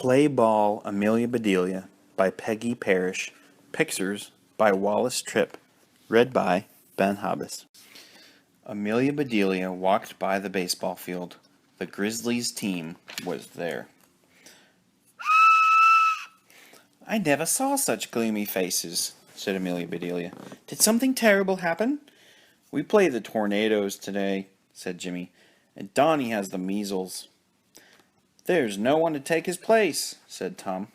Play Ball Amelia Bedelia by Peggy Parish. Pictures by Wallace Tripp. Read by Ben Hobbes. Amelia Bedelia walked by the baseball field. The Grizzlies team was there. "I never saw such gloomy faces," said Amelia Bedelia. "Did something terrible happen?" "We play the Tornadoes today," said Jimmy, "and Donnie has the measles." "There's no one to take his place," said Tom.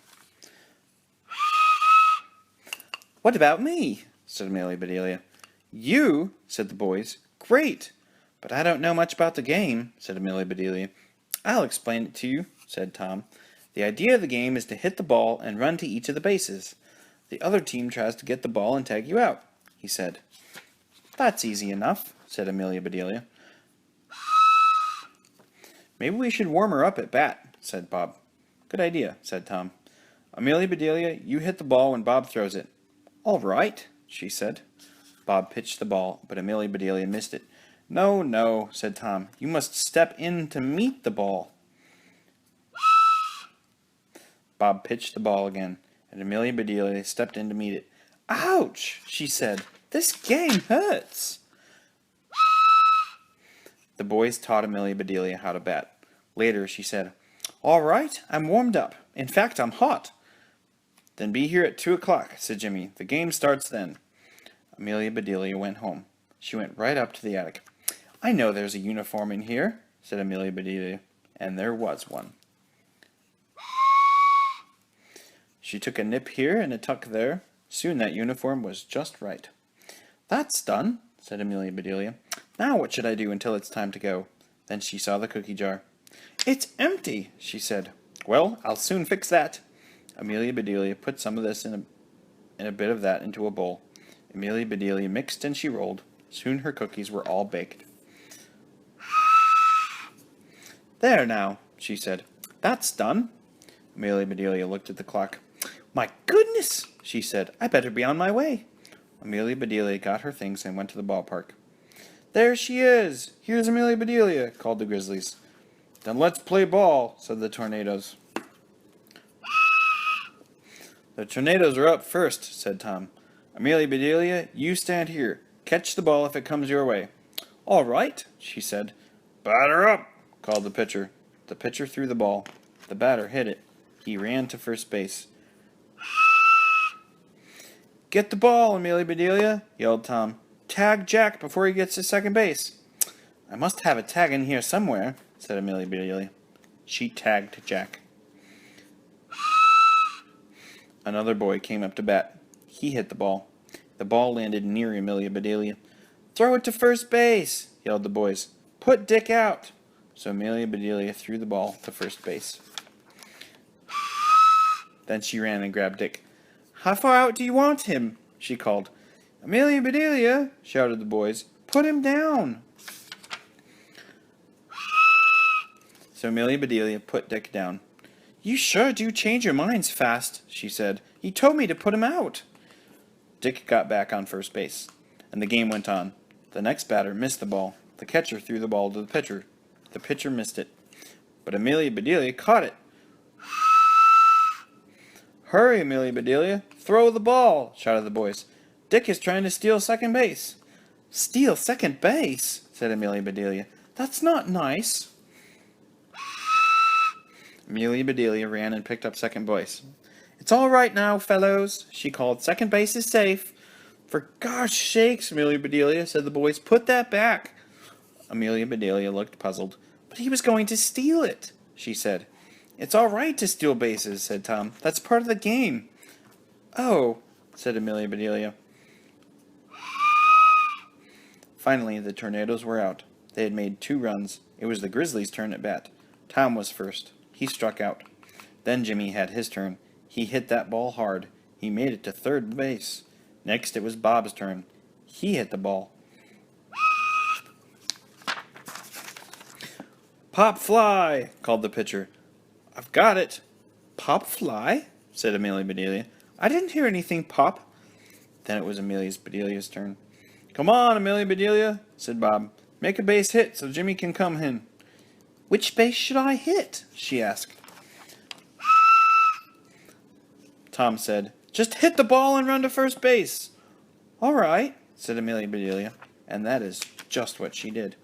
"What about me?" said Amelia Bedelia. "You?" said the boys. "Great! But I don't know much about the game," said Amelia Bedelia. "I'll explain it to you," said Tom. "The idea of the game is to hit the ball and run to each of the bases. The other team tries to get the ball and tag you out," he said. "That's easy enough," said Amelia Bedelia. "Maybe we should warm her up at bat," said Bob. "Good idea," said Tom. "Amelia Bedelia, you hit the ball when Bob throws it." "All right," she said. Bob pitched the ball, but Amelia Bedelia missed it. "No, no," said Tom. "You must step in to meet the ball." Bob pitched the ball again, and Amelia Bedelia stepped in to meet it. "Ouch," she said. "This game hurts." The boys taught Amelia Bedelia how to bat. Later, she said, "All right, I'm warmed up. In fact, I'm hot." "Then be here at 2 o'clock, said Jimmy. "The game starts then." Amelia Bedelia went home. She went right up to the attic. "I know there's a uniform in here," said Amelia Bedelia, and there was one. She took a nip here and a tuck there. Soon that uniform was just right. "That's done," said Amelia Bedelia. "Now what should I do until it's time to go?" Then she saw the cookie jar. "It's empty," she said. "Well, I'll soon fix that." Amelia Bedelia put some of this and a bit of that into a bowl. Amelia Bedelia mixed and she rolled. Soon her cookies were all baked. "There now," she said. "That's done." Amelia Bedelia looked at the clock. "My goodness," she said. "I better be on my way." Amelia Bedelia got her things and went to the ballpark. "There she is! Here's Amelia Bedelia," called the Grizzlies. "Then let's play ball," said the Tornadoes. "The Tornadoes are up first," said Tom. "Amelia Bedelia, you stand here. Catch the ball if it comes your way." "All right," she said. "Batter up," called the pitcher. The pitcher threw the ball. The batter hit it. He ran to first base. "Get the ball, Amelia Bedelia," yelled Tom. "Tag Jack before he gets to second base." "I must have a tag in here somewhere," said Amelia Bedelia. She tagged Jack. Another boy came up to bat. He hit the ball. The ball landed near Amelia Bedelia. "Throw it to first base," yelled the boys. "Put Dick out." So Amelia Bedelia threw the ball to first base. Then she ran and grabbed Dick. "How far out do you want him?" she called. "Amelia Bedelia," shouted the boys. "Put him down." So Amelia Bedelia put Dick down. "You sure do change your minds fast," she said. "You told me to put him out." Dick got back on first base, and the game went on. The next batter missed the ball. The catcher threw the ball to the pitcher. The pitcher missed it, but Amelia Bedelia caught it. "Hurry, Amelia Bedelia! Throw the ball!" shouted the boys. "Dick is trying to steal second base." "Steal second base?" said Amelia Bedelia. "That's not nice." Amelia Bedelia ran and picked up second base. "It's all right now, fellows," she called. "Second base is safe." "For gosh sakes, Amelia Bedelia," said the boys. "Put that back." Amelia Bedelia looked puzzled. "But he was going to steal it," she said. "It's all right to steal bases," said Tom. "That's part of the game." "Oh," said Amelia Bedelia. Finally, the Tornadoes were out. They had made 2 runs. It was the Grizzlies' turn at bat. Tom was first. He struck out. Then Jimmy had his turn. He hit that ball hard. He made it to third base. Next, it was Bob's turn. He hit the ball. "Pop fly!" called the pitcher. "I've got it." "Pop fly?" said Amelia Bedelia. "I didn't hear anything pop." Then it was Amelia Bedelia's turn. "Come on, Amelia Bedelia," said Bob. "Make a base hit so Jimmy can come in." "Which base should I hit?" she asked. Tom said, "Just hit the ball and run to first base." "All right," said Amelia Bedelia, and that is just what she did.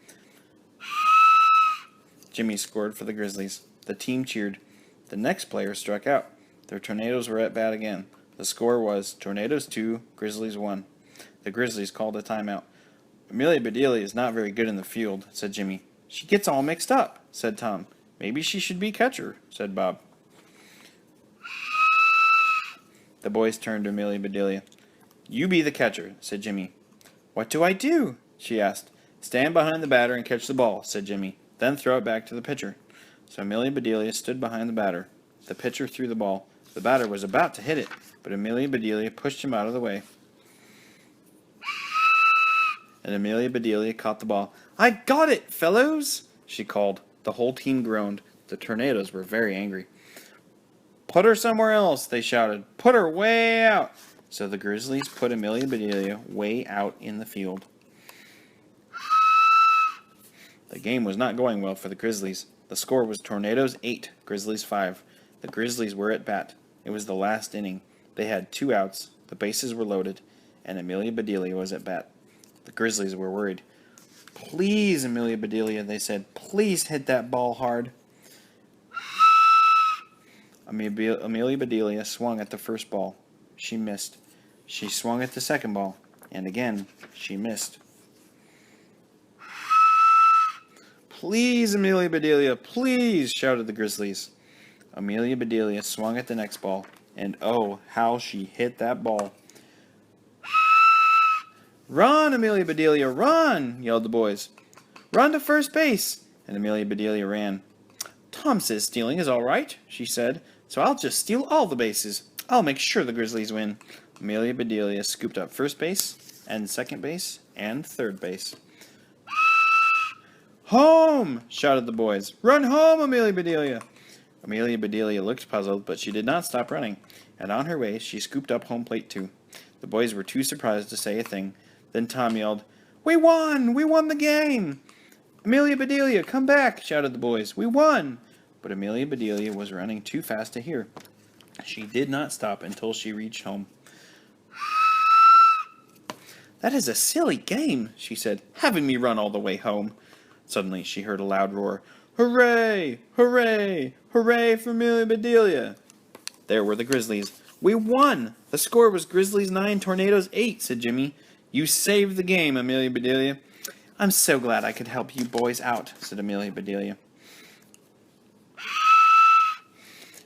Jimmy scored for the Grizzlies. The team cheered. The next player struck out. The Tornadoes were at bat again. The score was Tornadoes 2, Grizzlies 1. The Grizzlies called a timeout. "Amelia Bedelia is not very good in the field," said Jimmy. "She gets all mixed up," said Tom. "Maybe she should be catcher," said Bob. The boys turned to Amelia Bedelia. "You be the catcher," said Jimmy. "What do I do?" she asked. "Stand behind the batter and catch the ball," said Jimmy. "Then throw it back to the pitcher." So Amelia Bedelia stood behind the batter. The pitcher threw the ball. The batter was about to hit it, but Amelia Bedelia pushed him out of the way. And Amelia Bedelia caught the ball. "I got it, fellows!" she called. The whole team groaned. The Tornadoes were very angry. "Put her somewhere else," they shouted. "Put her way out." So the Grizzlies put Amelia Bedelia way out in the field. The game was not going well for the Grizzlies. The score was Tornadoes 8, Grizzlies 5. The Grizzlies were at bat. It was the last inning. They had 2 outs, the bases were loaded, and Amelia Bedelia was at bat. The Grizzlies were worried. "Please, Amelia Bedelia," they said, "please hit that ball hard." Amelia Bedelia swung at the first ball. She missed. She swung at the second ball, and again, she missed. "Please, Amelia Bedelia, please," shouted the Grizzlies. Amelia Bedelia swung at the next ball, and oh, how she hit that ball. "Run, Amelia Bedelia, run!" yelled the boys. "Run to first base!" And Amelia Bedelia ran. "Tom says stealing is all right," she said, "so I'll just steal all the bases. I'll make sure the Grizzlies win." Amelia Bedelia scooped up first base, and second base, and third base. "Home!" shouted the boys. "Run home, Amelia Bedelia!" Amelia Bedelia looked puzzled, but she did not stop running, and on her way she scooped up home plate too. The boys were too surprised to say a thing. Then Tom yelled, "We won! We won the game!" "Amelia Bedelia, come back!" shouted the boys. "We won!" But Amelia Bedelia was running too fast to hear. She did not stop until she reached home. "That is a silly game," she said, "having me run all the way home." Suddenly she heard a loud roar. "Hooray! Hooray! Hooray for Amelia Bedelia!" There were the Grizzlies. "We won! The score was Grizzlies 9, Tornadoes 8, said Jimmy. "You saved the game, Amelia Bedelia." "I'm so glad I could help you boys out," said Amelia Bedelia.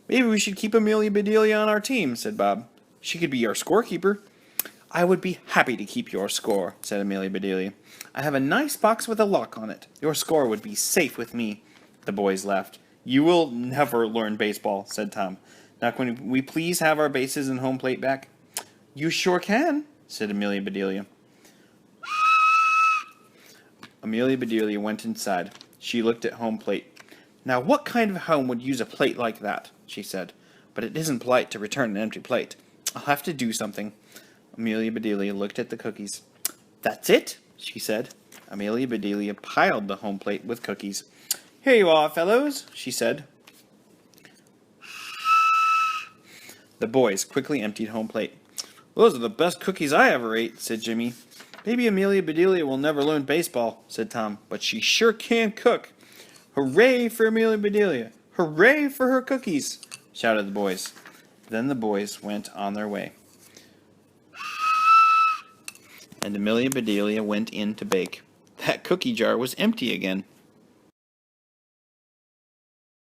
"Maybe we should keep Amelia Bedelia on our team," said Bob. "She could be our scorekeeper." "I would be happy to keep your score," said Amelia Bedelia. "I have a nice box with a lock on it. Your score would be safe with me." The boys laughed. "You will never learn baseball," said Tom. "Now can we please have our bases and home plate back?" "You sure can," said Amelia Bedelia. Amelia Bedelia went inside. She looked at home plate. "Now what kind of home would use a plate like that?" she said. "But it isn't polite to return an empty plate. I'll have to do something." Amelia Bedelia looked at the cookies. "That's it," she said. Amelia Bedelia piled the home plate with cookies. "Here you are, fellows," she said. The boys quickly emptied home plate. "Those are the best cookies I ever ate," said Jimmy. "Maybe Amelia Bedelia will never learn baseball," said Tom, "but she sure can cook." "Hooray for Amelia Bedelia! Hooray for her cookies!" shouted the boys. Then the boys went on their way. And Amelia Bedelia went in to bake. That cookie jar was empty again.